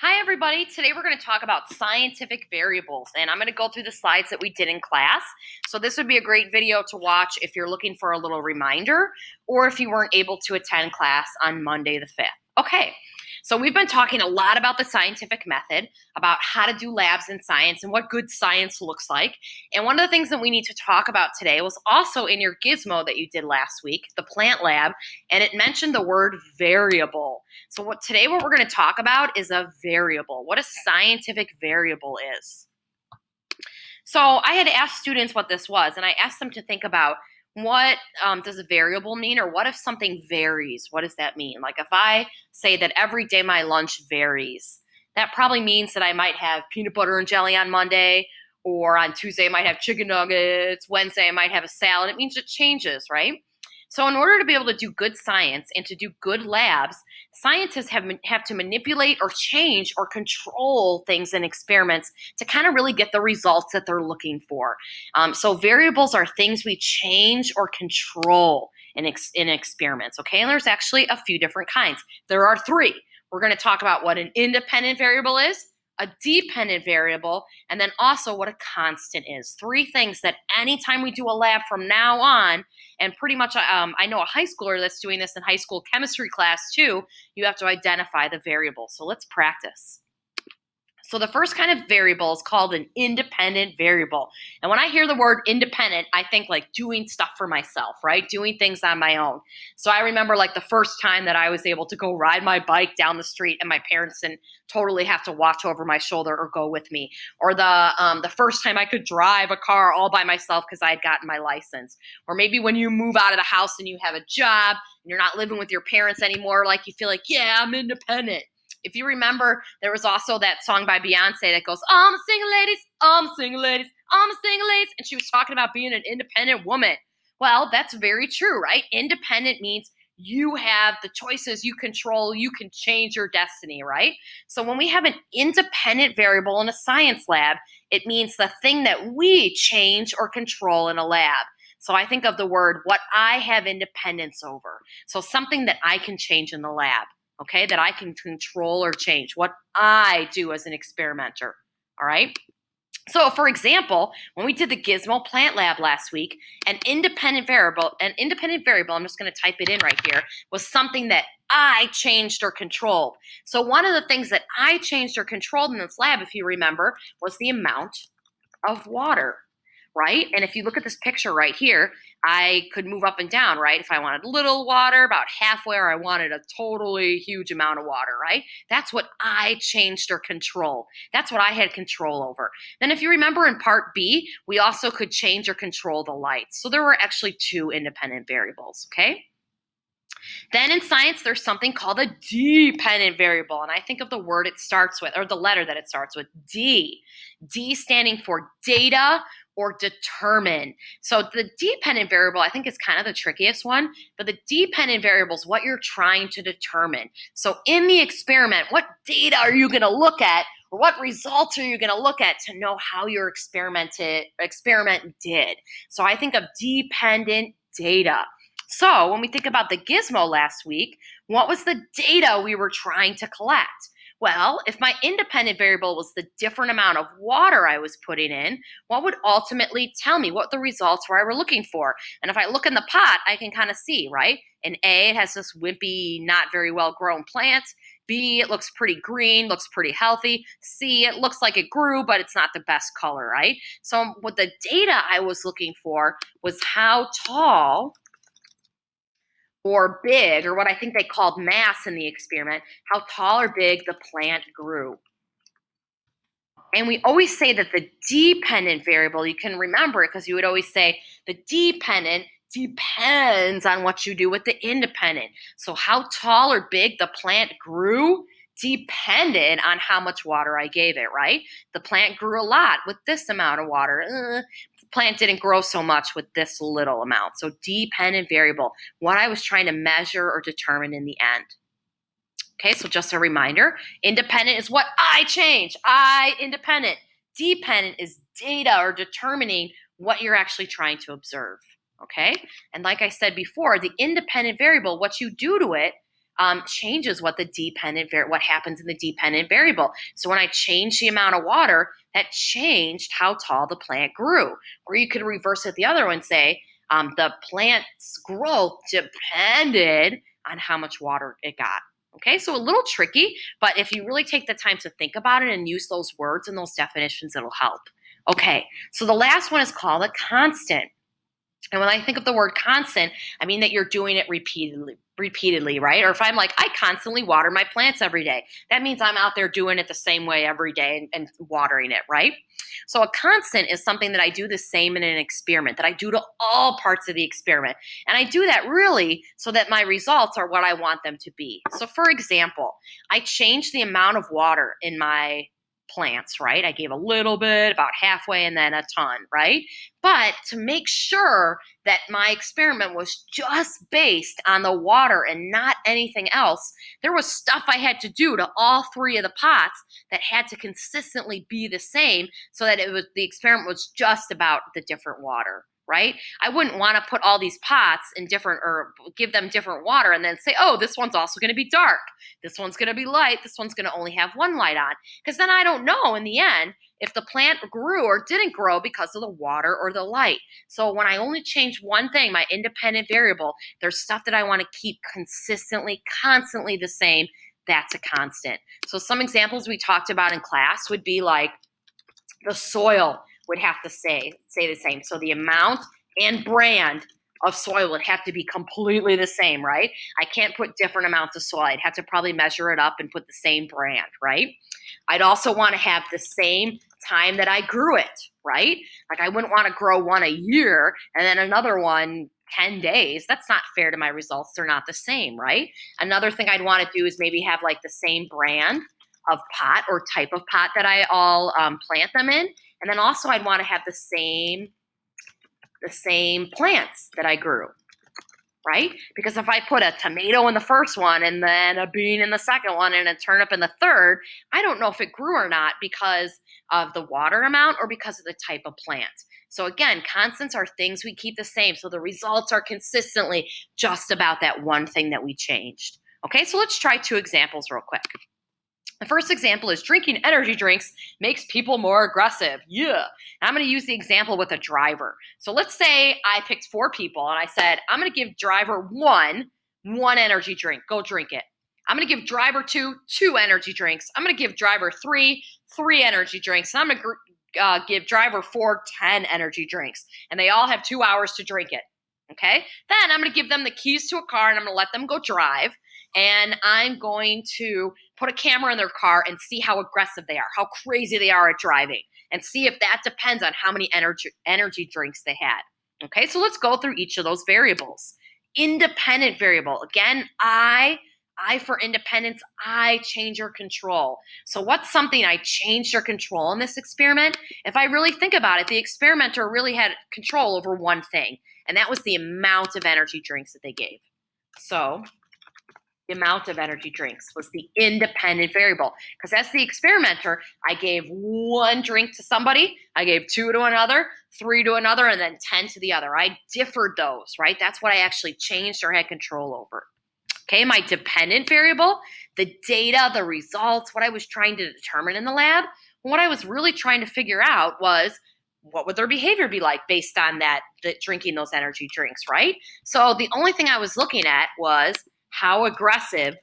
Hi, everybody. Today we're going to talk about scientific variables, and I'm going to go through the slides that we did in class. So this would be a great video to watch if you're looking for a little reminder or if you weren't able to attend class on Monday the 5th. Okay, so we've been talking a lot about the scientific method, about how to do labs in science and what good science looks like. And one of the things that we need to talk about today was also in your gizmo that you did last week, the plant lab, and it mentioned the word variable. So today what we're going to talk about is a variable, what a scientific variable is. So I had asked students what this was, and I asked them to think about what does a variable mean, or what if something varies? What does that mean? Like if I say that every day my lunch varies, that probably means that I might have peanut butter and jelly on Monday, or on Tuesday I might have chicken nuggets, Wednesday I might have a salad. It means it changes, right? So in order to be able to do good science and to do good labs, scientists have to manipulate or change or control things in experiments to kind of really get the results that they're looking for. So variables are things we change or control in experiments, okay? And there's actually a few different kinds. There are three. We're going to talk about what an independent variable is, a dependent variable, and then also what a constant is. Three things that anytime we do a lab from now on, and pretty much I know a high schooler that's doing this in high school chemistry class too, you have to identify the variable. So let's practice. So the first kind of variable is called an independent variable. And when I hear the word independent, I think like doing stuff for myself, right? Doing things on my own. So I remember like the first time that I was able to go ride my bike down the street and my parents didn't totally have to watch over my shoulder or go with me. Or the first time I could drive a car all by myself because I had gotten my license. Or maybe when you move out of the house and you have a job and you're not living with your parents anymore, like you feel like, yeah, I'm independent. If you remember, there was also that song by Beyonce that goes, I'm a single ladies, I'm a single ladies, I'm a single ladies. And she was talking about being an independent woman. Well, that's very true, right? Independent means you have the choices, you control, you can change your destiny, right? So when we have an independent variable in a science lab, it means the thing that we change or control in a lab. So I think of the word what I have independence over. So something that I can change in the lab. Okay, that I can control or change, what I do as an experimenter, all right? So for example, when we did the Gizmo plant lab last week, an independent variable, I'm just gonna type it in right here, was something that I changed or controlled. So one of the things that I changed or controlled in this lab, if you remember, was the amount of water, right? And if you look at this picture right here, I could move up and down, right? If I wanted little water, about halfway, or I wanted a totally huge amount of water, right? That's what I changed or controlled. That's what I had control over. Then if you remember in part B, we also could change or control the lights. So there were actually two independent variables, okay? Then in science, there's something called a dependent variable. And I think of the word it starts with, or the letter that it starts with, D. D standing for data or determine. So the dependent variable, I think, is kind of the trickiest one, but the dependent variable is what you're trying to determine. So in the experiment, what data are you going to look at, or what results are you going to look at to know how your experiment did? So I think of dependent data. So when we think about the gizmo last week, what was the data we were trying to collect? Well, if my independent variable was the different amount of water I was putting in, what would ultimately tell me what the results were I were looking for? And if I look in the pot, I can kind of see, right? In A, it has this wimpy, not very well grown plant. B, it looks pretty green, looks pretty healthy. C, it looks like it grew, but it's not the best color, right? So what the data I was looking for was how tall or big, or what I think they called mass in the experiment, how tall or big the plant grew. And we always say that the dependent variable, you can remember it because you would always say the dependent depends on what you do with the independent. So how tall or big the plant grew depended on how much water I gave it, right? The plant grew a lot with this amount of water. The plant didn't grow so much with this little amount. So dependent variable, what I was trying to measure or determine in the end. Okay, so just a reminder, independent is what I change. I independent. Dependent is data or determining what you're actually trying to observe. Okay, and like I said before, the independent variable, what you do to it changes what what happens in the dependent variable. So when I change the amount of water, that changed how tall the plant grew. Or you could reverse it the other way and say the plant's growth depended on how much water it got. Okay, so a little tricky, but if you really take the time to think about it and use those words and those definitions, it'll help. Okay, so the last one is called a constant. And when I think of the word constant, I mean that you're doing it repeatedly, right? Or if I'm like, I constantly water my plants every day, that means I'm out there doing it the same way every day and watering it, right? So a constant is something that I do the same in an experiment, that I do to all parts of the experiment. And I do that really so that my results are what I want them to be. So for example, I change the amount of water in my plants, right? I gave a little bit, about halfway, and then a ton, right? But to make sure that my experiment was just based on the water and not anything else, there was stuff I had to do to all three of the pots that had to consistently be the same so that the experiment was just about the different water. Right? I wouldn't want to put all these pots in different or give them different water and then say, oh, this one's also going to be dark. This one's going to be light. This one's going to only have one light on. Because then I don't know in the end if the plant grew or didn't grow because of the water or the light. So when I only change one thing, my independent variable, there's stuff that I want to keep consistently, constantly the same. That's a constant. So some examples we talked about in class would be like the soil would have to stay the same. So the amount and brand of soil would have to be completely the same, right? I can't put different amounts of soil. I'd have to probably measure it up and put the same brand, right? I'd also want to have the same time that I grew it, right? Like I wouldn't want to grow one a year and then another one 10 days. That's not fair to my results. They're not the same, right? Another thing I'd want to do is maybe have like the same brand of pot or type of pot that I all plant them in. And then also I'd want to have the same plants that I grew, right? Because if I put a tomato in the first one and then a bean in the second one and a turnip in the third, I don't know if it grew or not because of the water amount or because of the type of plant. So again, constants are things we keep the same. So the results are consistently just about that one thing that we changed. Okay, so let's try two examples real quick. The first example is drinking energy drinks makes people more aggressive. Yeah. And I'm going to use the example with a driver. So let's say I picked 4 people and I said, I'm going to give driver 1 energy drink. Go drink it. I'm going to give driver 2 energy drinks. I'm going to give driver 3 energy drinks. And I'm going to give driver 4 10 energy drinks. And they all have 2 hours to drink it. Okay. Then I'm going to give them the keys to a car and I'm going to let them go drive. And I'm going to put a camera in their car and see how aggressive they are, how crazy they are at driving, and see if that depends on how many energy drinks they had. Okay, so let's go through each of those variables. Independent variable. Again, I for independence, I change or control. So what's something I changed or control in this experiment? If I really think about it, the experimenter really had control over one thing, and that was the amount of energy drinks that they gave. So the amount of energy drinks was the independent variable. Because as the experimenter, I gave 1 drink to somebody, I gave 2 to another, 3 to another, and then 10 to the other. I differed those, right? That's what I actually changed or had control over. Okay, my dependent variable, the data, the results, what I was trying to determine in the lab, what I was really trying to figure out was what would their behavior be like based on that drinking those energy drinks, right? So the only thing I was looking at was how aggressive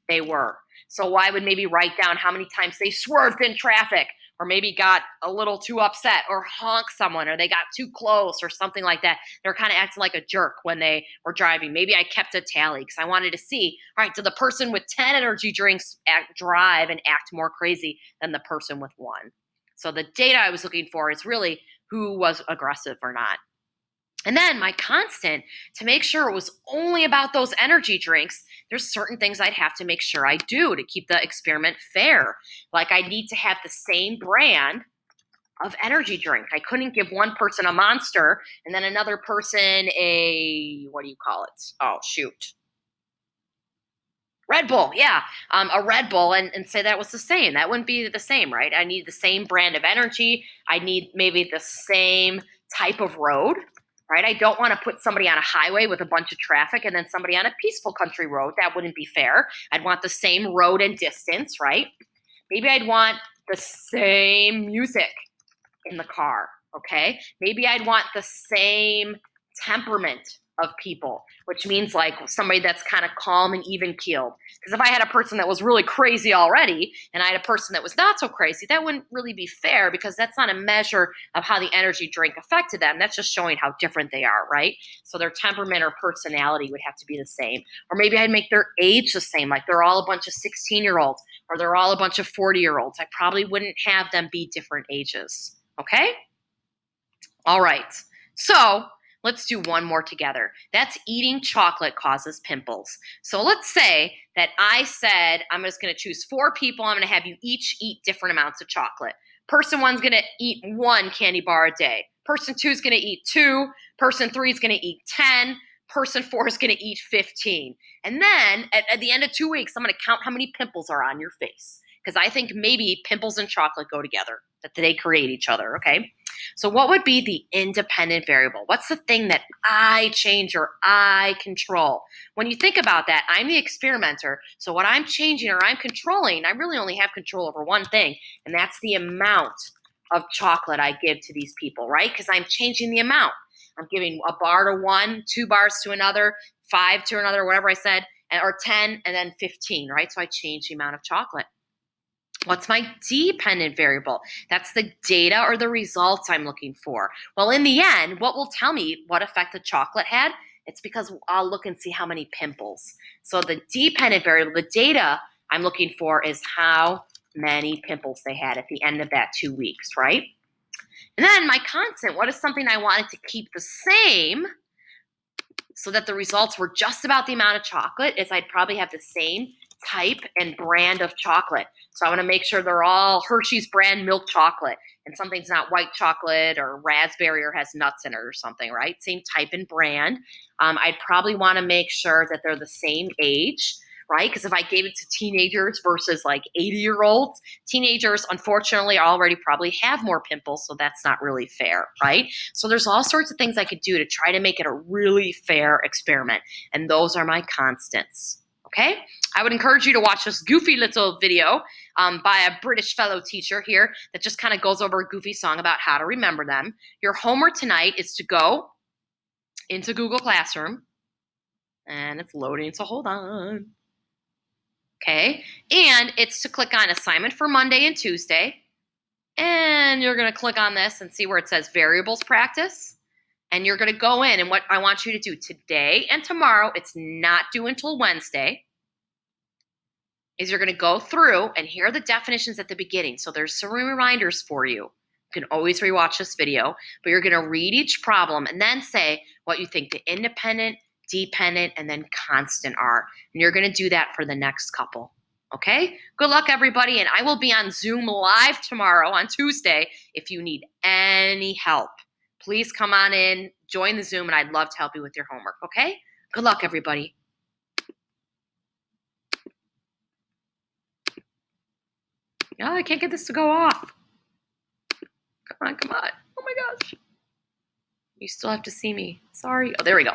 they were. So I would maybe write down how many times they swerved in traffic or maybe got a little too upset or honked someone or they got too close or something like that. They're kind of acting like a jerk when they were driving. Maybe I kept a tally because I wanted to see, all right, did the person with 10 energy drinks drive and act more crazy than the person with 1? So the data I was looking for is really who was aggressive or not. And then my constant, to make sure it was only about those energy drinks, there's certain things I'd have to make sure I do to keep the experiment fair. Like I need to have the same brand of energy drink. I couldn't give one person a Monster and then another person a, what do you call it? Oh, shoot. Red Bull, yeah, a Red Bull and say that was the same. That wouldn't be the same, right? I need the same brand of energy. I need maybe the same type of road. right? I don't want to put somebody on a highway with a bunch of traffic and then somebody on a peaceful country road. That wouldn't be fair. I'd want the same road and distance, right? Maybe I'd want the same music in the car, okay? Maybe I'd want the same temperament of people, which means like somebody that's kind of calm and even keeled. Because if I had a person that was really crazy already and I had a person that was not so crazy, that wouldn't really be fair because that's not a measure of how the energy drink affected them. That's just showing how different they are, right? So their temperament or personality would have to be the same. Or maybe I'd make their age the same, like they're all a bunch of 16-year-olds or they're all a bunch of 40-year-olds. I probably wouldn't have them be different ages, okay? All right, so let's do one more together. That's eating chocolate causes pimples. So let's say that I said I'm just going to choose 4 people. I'm going to have you each eat different amounts of chocolate. Person 1's going to eat 1 candy bar a day. Person 2 is going to eat 2. Person 3 is going to eat 10. Person 4 is going to eat 15. And then at the end of 2 weeks, I'm going to count how many pimples are on your face. Because I think maybe pimples and chocolate go together, that they create each other, okay? So what would be the independent variable? What's the thing that I change or I control? When you think about that, I'm the experimenter. So what I'm changing or I'm controlling, I really only have control over one thing, and that's the amount of chocolate I give to these people, right? Because I'm changing the amount. I'm giving a bar to one, 2 bars to another, 5 to another, whatever I said, or 10, and then 15, right? So I change the amount of chocolate. What's my dependent variable? That's the data or the results I'm looking for. Well, in the end, what will tell me what effect the chocolate had? It's because I'll look and see how many pimples. So the dependent variable, the data I'm looking for is how many pimples they had at the end of that 2 weeks, right? And then my constant, what is something I wanted to keep the same so that the results were just about the amount of chocolate, is I'd probably have the same type and brand of chocolate. So I want to make sure they're all Hershey's brand milk chocolate and something's not white chocolate or raspberry or has nuts in it or something, right? Same type and brand. I'd probably want to make sure that they're the same age, right? Because if I gave it to teenagers versus like 80-year-olds, teenagers unfortunately already probably have more pimples, so that's not really fair, right? So there's all sorts of things I could do to try to make it a really fair experiment, and those are my constants. Okay, I would encourage you to watch this goofy little video by a British fellow teacher here that just kind of goes over a goofy song about how to remember them. Your homework tonight is to go into Google Classroom, and it's loading, so hold on. Okay, and it's to click on assignment for Monday and Tuesday, and you're going to click on this and see where it says variables practice. And you're going to go in, and what I want you to do today and tomorrow, it's not due until Wednesday, is you're going to go through, and here are the definitions at the beginning. So there's some reminders for you. You can always rewatch this video, but you're going to read each problem and then say what you think the independent, dependent, and then constant are. And you're going to do that for the next couple. Okay? Good luck, everybody, and I will be on Zoom live tomorrow on Tuesday if you need any help. Please come on in, join the Zoom, and I'd love to help you with your homework, okay? Good luck, everybody. Oh, I can't get this to go off. Come on, come on. Oh my gosh. You still have to see me. Sorry. Oh, there we go.